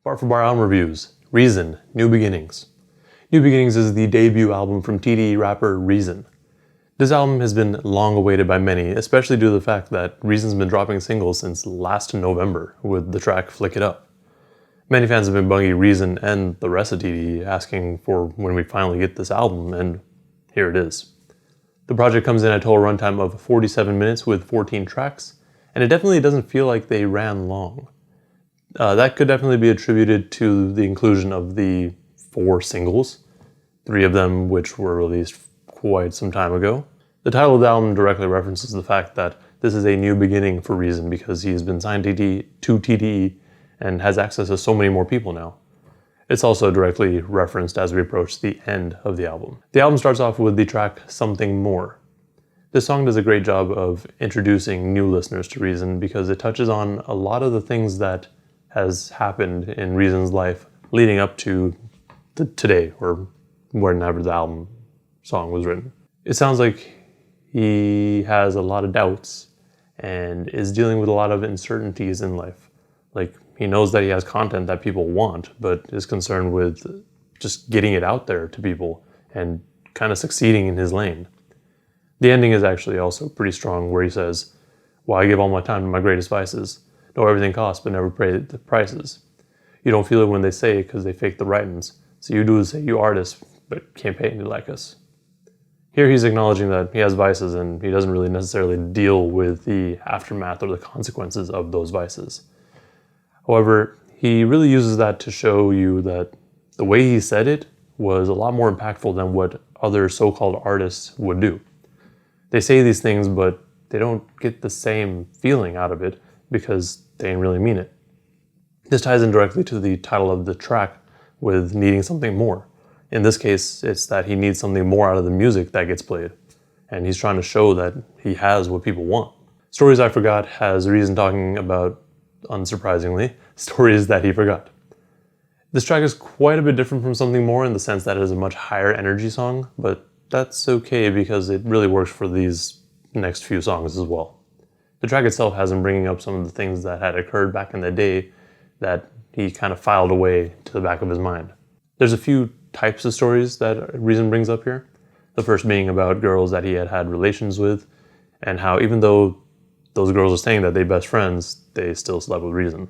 Bar for Bar album reviews. Reason, New Beginnings. New Beginnings is the debut album from TDE rapper Reason. This album has been long awaited by many, especially due to the fact that Reason's been dropping singles since last November with the track Flick It Up. Many fans have been bugging Reason and the rest of TDE asking for when we finally get this album, and here it is. The project comes in at a total runtime of 47 minutes with 14 tracks, and it definitely doesn't feel like they ran long. That could definitely be attributed to the inclusion of the 4 singles, 3 of them which were released quite some time ago. The title of the album directly references the fact that this is a new beginning for Reason because he has been signed to TDE and has access to so many more people now. It's also directly referenced as we approach the end of the album. The album starts off with the track Something More. This song does a great job of introducing new listeners to Reason because it touches on a lot of the things that has happened in Reason's life leading up to today, or whenever the album song was written. It sounds like he has a lot of doubts and is dealing with a lot of uncertainties in life. Like, he knows that he has content that people want, but is concerned with just getting it out there to people and kind of succeeding in his lane. The ending is actually also pretty strong, where he says, "Why give all my time to my greatest vices? Know everything costs, but never pay the prices. You don't feel it when they say it because they fake the writings. So you do is say you artists, but can't pay any like us." Here he's acknowledging that he has vices and he doesn't really necessarily deal with the aftermath or the consequences of those vices. However, he really uses that to show you that the way he said it was a lot more impactful than what other so-called artists would do. They say these things, but they don't get the same feeling out of it because they didn't really mean it. This ties in directly to the title of the track with needing something more. In this case, it's that he needs something more out of the music that gets played, and he's trying to show that he has what people want. Stories I Forgot has Reason talking about, unsurprisingly, stories that he forgot. This track is quite a bit different from Something More in the sense that it is a much higher energy song, but that's okay because it really works for these next few songs as well. The track itself has him bringing up some of the things that had occurred back in the day that he kind of filed away to the back of his mind. There's a few types of stories that Reason brings up here. The first being about girls that he had had relations with, and how even though those girls are saying that they're best friends, they still slept with Reason.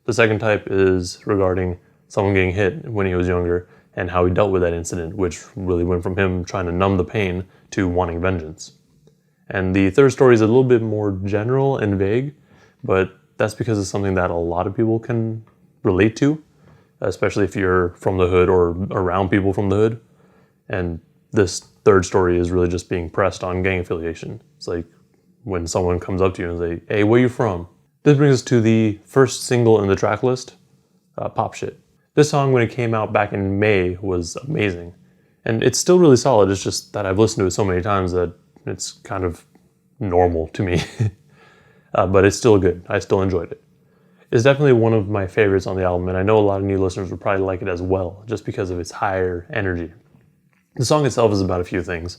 The second type is regarding someone getting hit when he was younger and how he dealt with that incident, which really went from him trying to numb the pain to wanting vengeance. And the third story is a little bit more general and vague, but that's because it's something that a lot of people can relate to, especially if you're from the hood or around people from the hood. And this third story is really just being pressed on gang affiliation. It's like when someone comes up to you and say, "Hey, where you from?" This brings us to the first single in the track list, Pop Shit. This song, when it came out back in May, was amazing. And it's still really solid. It's just that I've listened to it so many times that it's kind of normal to me. But it's still good. I still enjoyed it. It's definitely one of my favorites on the album, and I know a lot of new listeners would probably like it as well, just because of its higher energy. The song itself is about a few things.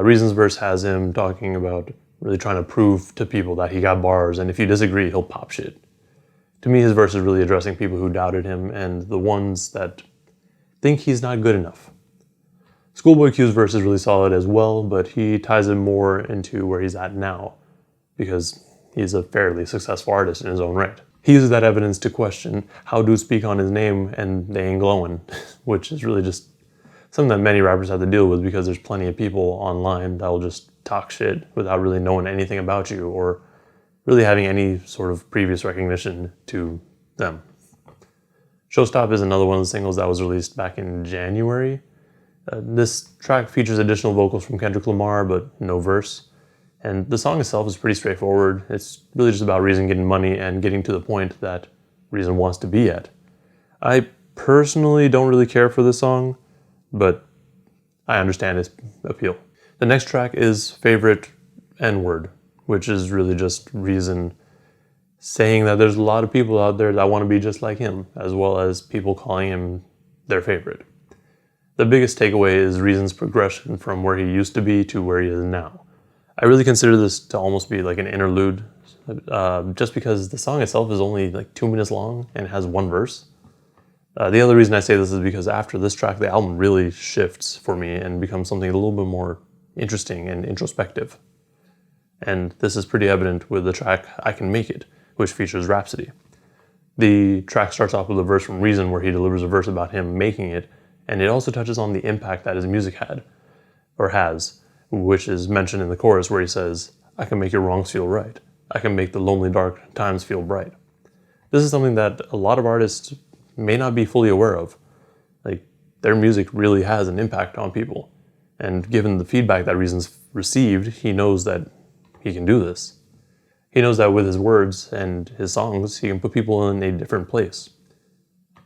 Reason's verse has him talking about really trying to prove to people that he got bars, and if you disagree, he'll pop shit. To me, his verse is really addressing people who doubted him and the ones that think he's not good enough. Schoolboy Q's verse is really solid as well, but he ties it more into where he's at now, because he's a fairly successful artist in his own right. He uses that evidence to question how dudes speak on his name and they ain't glowing, which is really just something that many rappers have to deal with because there's plenty of people online that will just talk shit without really knowing anything about you or really having any sort of previous recognition to them. Showstop is another one of the singles that was released back in January. This track features additional vocals from Kendrick Lamar, but no verse. And the song itself is pretty straightforward. It's really just about Reason getting money and getting to the point that Reason wants to be at. I personally don't really care for this song, but I understand its appeal. The next track is Favorite N-Word, which is really just Reason saying that there's a lot of people out there that want to be just like him, as well as people calling him their favorite. The biggest takeaway is Reason's progression from where he used to be to where he is now. I really consider this to almost be like an interlude, just because the song itself is only like 2 minutes long and has one verse. The other reason I say this is because after this track, the album really shifts for me and becomes something a little bit more interesting and introspective. And this is pretty evident with the track I Can Make It, which features Rhapsody. The track starts off with a verse from Reason where he delivers a verse about him making it, and it also touches on the impact that his music had, or has, which is mentioned in the chorus where he says, "I can make your wrongs feel right. I can make the lonely dark times feel bright." This is something that a lot of artists may not be fully aware of. Like, their music really has an impact on people. And given the feedback that Reason's received, he knows that he can do this. He knows that with his words and his songs, he can put people in a different place.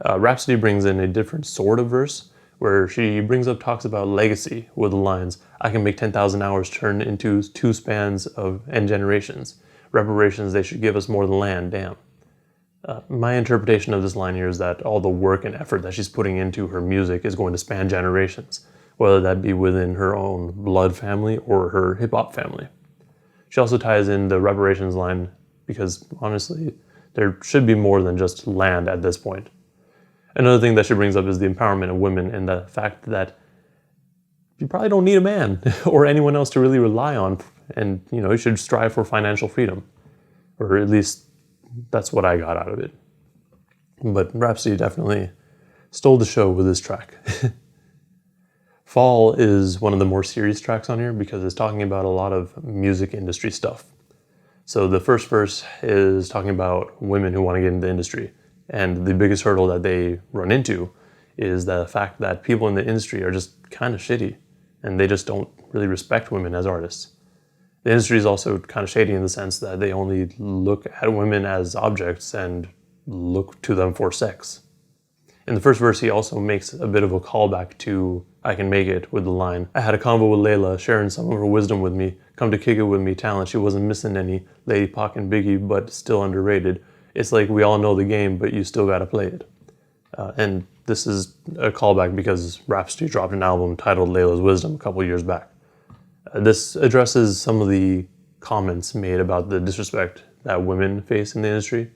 Rhapsody brings in a different sort of verse, where she talks about legacy with the lines, "I can make 10,000 hours turn into 2 spans and generations. Reparations, they should give us more than land, damn." My interpretation of this line here is that all the work and effort that she's putting into her music is going to span generations, whether that be within her own blood family or her hip-hop family. She also ties in the reparations line because, honestly, there should be more than just land at this point. Another thing that she brings up is the empowerment of women and the fact that you probably don't need a man or anyone else to really rely on, and you should strive for financial freedom, or at least that's what I got out of it. But Rhapsody definitely stole the show with this track. Fall is one of the more serious tracks on here because it's talking about a lot of music industry stuff. So the first verse is talking about women who want to get into the industry. And the biggest hurdle that they run into is the fact that people in the industry are just kind of shitty and they just don't really respect women as artists. The industry is also kind of shady in the sense that they only look at women as objects and look to them for sex. In the first verse, he also makes a bit of a callback to I Can Make It with the line, "I had a convo with Layla, sharing some of her wisdom with me. Come to kick it with me, talent, she wasn't missing any. Lady Pac and Biggie, but still underrated. It's like we all know the game, but you still gotta play it." And this is a callback because Rhapsody dropped an album titled Layla's Wisdom a couple years back. This addresses some of the comments made about the disrespect that women face in the industry.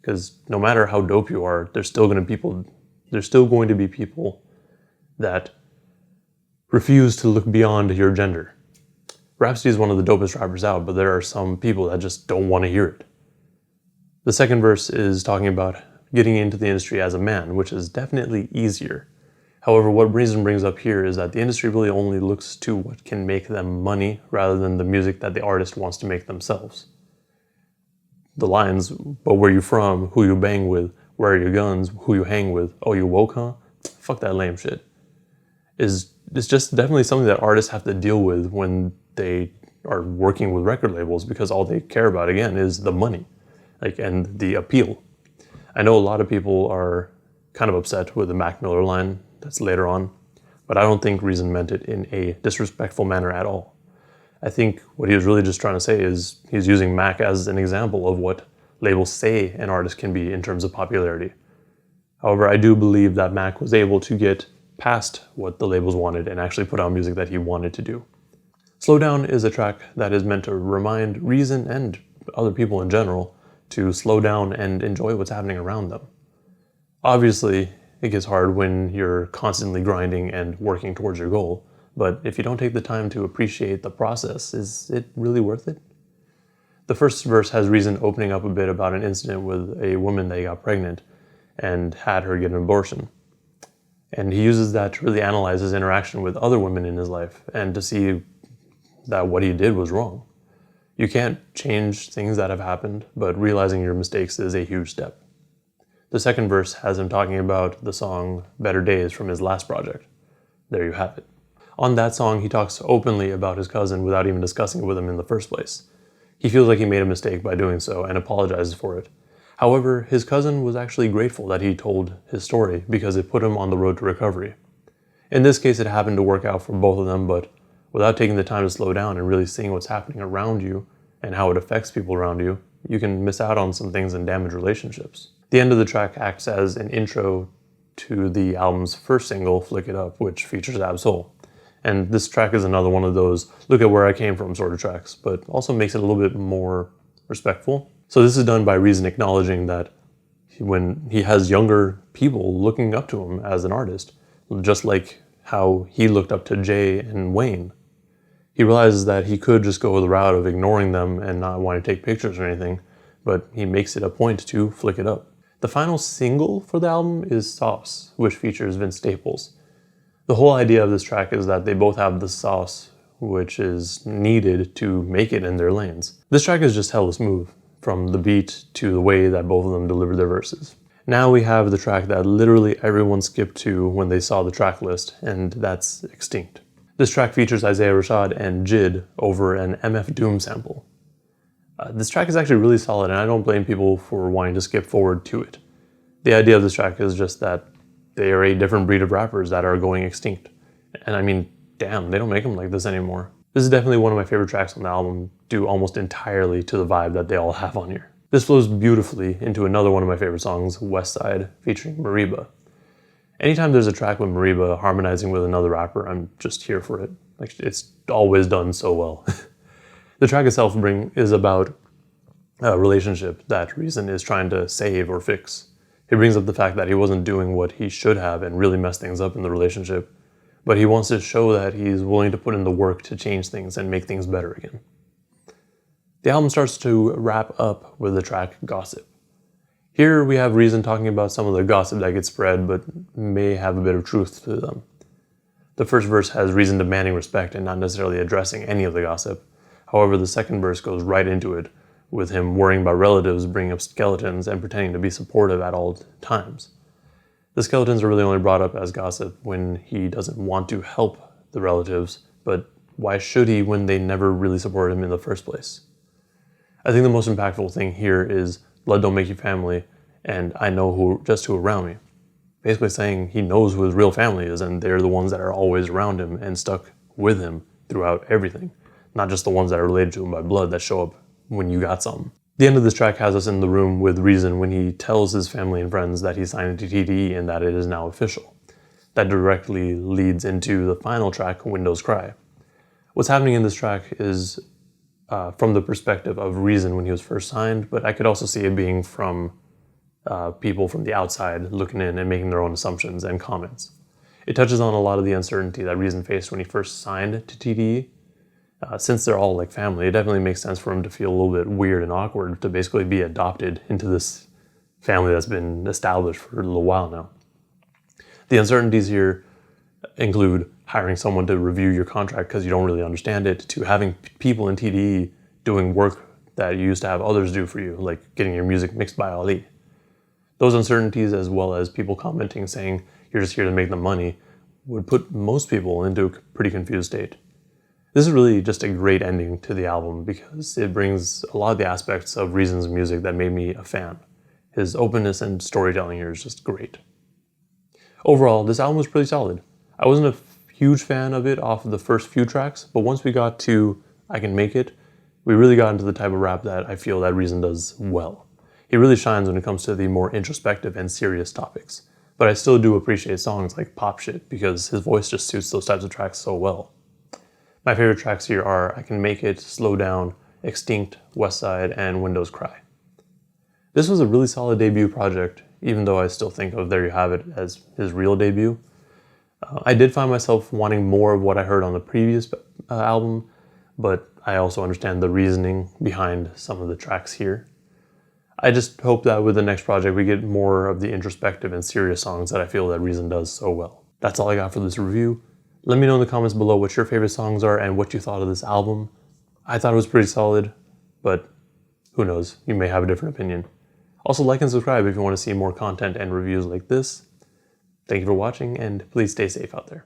Because no matter how dope you are, there's still going to be people that refuse to look beyond your gender. Rhapsody is one of the dopest rappers out, but there are some people that just don't want to hear it. The second verse is talking about getting into the industry as a man, which is definitely easier. However, what Reason brings up here is that the industry really only looks to what can make them money rather than the music that the artist wants to make themselves. The lines, "But where you from, who you bang with, where are your guns, who you hang with, oh you woke huh? Fuck that lame shit," is just definitely something that artists have to deal with when they are working with record labels, because all they care about, again, is the money, and the appeal. I know a lot of people are kind of upset with the Mac Miller line that's later on, but I don't think Reason meant it in a disrespectful manner at all. I think what he was really just trying to say is he's using Mac as an example of what labels say an artist can be in terms of popularity. However, I do believe that Mac was able to get past what the labels wanted and actually put out music that he wanted to do. Slow Down is a track that is meant to remind Reason and other people in general to slow down and enjoy what's happening around them. Obviously, it gets hard when you're constantly grinding and working towards your goal, but if you don't take the time to appreciate the process, is it really worth it? The first verse has Reason opening up a bit about an incident with a woman that got pregnant and had her get an abortion. And he uses that to really analyze his interaction with other women in his life and to see that what he did was wrong. You can't change things that have happened, but realizing your mistakes is a huge step. The second verse has him talking about the song Better Days from his last project. There you have it. On that song, he talks openly about his cousin without even discussing it with him in the first place. He feels like he made a mistake by doing so and apologizes for it. However, his cousin was actually grateful that he told his story because it put him on the road to recovery. In this case, it happened to work out for both of them, but without taking the time to slow down and really seeing what's happening around you and how it affects people around you, you can miss out on some things and damage relationships. The end of the track acts as an intro to the album's first single, Flick It Up, which features Ab-Soul. And this track is another one of those look at where I came from sort of tracks, but also makes it a little bit more respectful. So this is done by Reason acknowledging that when he has younger people looking up to him as an artist, just like how he looked up to Jay and Wayne. He realizes that he could just go the route of ignoring them and not wanting to take pictures or anything, but he makes it a point to flick it up. The final single for the album is Sauce, which features Vince Staples. The whole idea of this track is that they both have the sauce which is needed to make it in their lanes. This track is just hella smooth, from the beat to the way that both of them deliver their verses. Now we have the track that literally everyone skipped to when they saw the track list, and that's Extinct. This track features Isaiah Rashad and JID over an MF Doom sample. This track is actually really solid, and I don't blame people for wanting to skip forward to it. The idea of this track is just that they are a different breed of rappers that are going extinct. And I mean, damn, they don't make them like this anymore. This is definitely one of my favorite tracks on the album, due almost entirely to the vibe that they all have on here. This flows beautifully into another one of my favorite songs, West Side, featuring Mariba. Anytime there's a track with Mariba harmonizing with another rapper, I'm just here for it. Like, it's always done so well. The track itself is about a relationship that Reason is trying to save or fix. He brings up the fact that he wasn't doing what he should have and really messed things up in the relationship, but he wants to show that he's willing to put in the work to change things and make things better again. The album starts to wrap up with the track Gossip. Here we have Reason talking about some of the gossip that gets spread but may have a bit of truth to them. The first verse has Reason demanding respect and not necessarily addressing any of the gossip. However, the second verse goes right into it, with him worrying about relatives bringing up skeletons and pretending to be supportive at all times. The skeletons are really only brought up as gossip when he doesn't want to help the relatives, but why should he when they never really supported him in the first place? I think the most impactful thing here is blood don't make you family, and I know just who around me. Basically saying he knows who his real family is, and they're the ones that are always around him and stuck with him throughout everything, not just the ones that are related to him by blood that show up when you got something. The end of this track has us in the room with Reason when he tells his family and friends that he signed to TDE and that it is now official. That directly leads into the final track, Windows Cry. What's happening in this track is from the perspective of Reason when he was first signed, but I could also see it being from people from the outside looking in and making their own assumptions and comments. It touches on a lot of the uncertainty that Reason faced when he first signed to TDE. Since they're all like family, it definitely makes sense for him to feel a little bit weird and awkward to basically be adopted into this family that's been established for a little while now. The uncertainties here include hiring someone to review your contract because you don't really understand it, to having people in TDE doing work that you used to have others do for you, like getting your music mixed by Ali. Those uncertainties, as well as people commenting saying you're just here to make the money, would put most people into a pretty confused state. This is really just a great ending to the album because it brings a lot of the aspects of Reason's music that made me a fan. His openness and storytelling here is just great. Overall, this album was pretty solid. I wasn't a huge fan of it off of the first few tracks, but once we got to I Can Make It, we really got into the type of rap that I feel that Reason does well. He really shines when it comes to the more introspective and serious topics, but I still do appreciate songs like Pop Shit because his voice just suits those types of tracks so well. My favorite tracks here are I Can Make It, Slow Down, Extinct, West Side, and Windows Cry. This was a really solid debut project, even though I still think of There You Have It as his real debut. I did find myself wanting more of what I heard on the previous album, but I also understand the reasoning behind some of the tracks here. I just hope that with the next project we get more of the introspective and serious songs that I feel that Reason does so well. That's all I got for this review. Let me know in the comments below what your favorite songs are and what you thought of this album. I thought it was pretty solid, but who knows, you may have a different opinion. Also, like and subscribe if you want to see more content and reviews like this. Thank you for watching, and please stay safe out there.